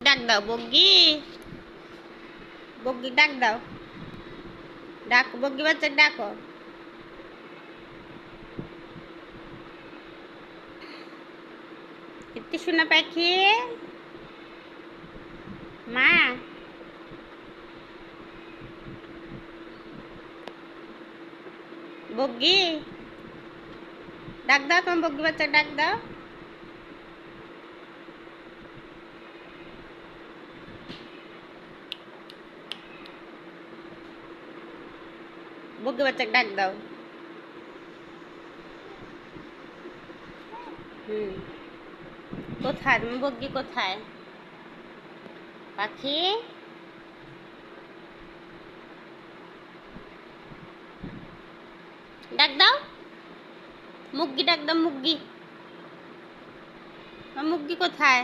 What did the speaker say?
ডাক দাও বগ্গি, বগ্গি ডাক দাও, ডাক বগ্গি বাচ্চা ডাকো। এতে শোনা পাখি মা, বগ্গি ডাক দাও, তোমার বগ্গি বাচ্চা ডাক দাও। বগ্গি বাচ্চা ডাক দাও। কোথায় তুমি বগ্গি কোথায় পাখি? ডাক দাও মুগ্গি, ডাক দাও মুগ্গি। মুগ্গি কোথায়?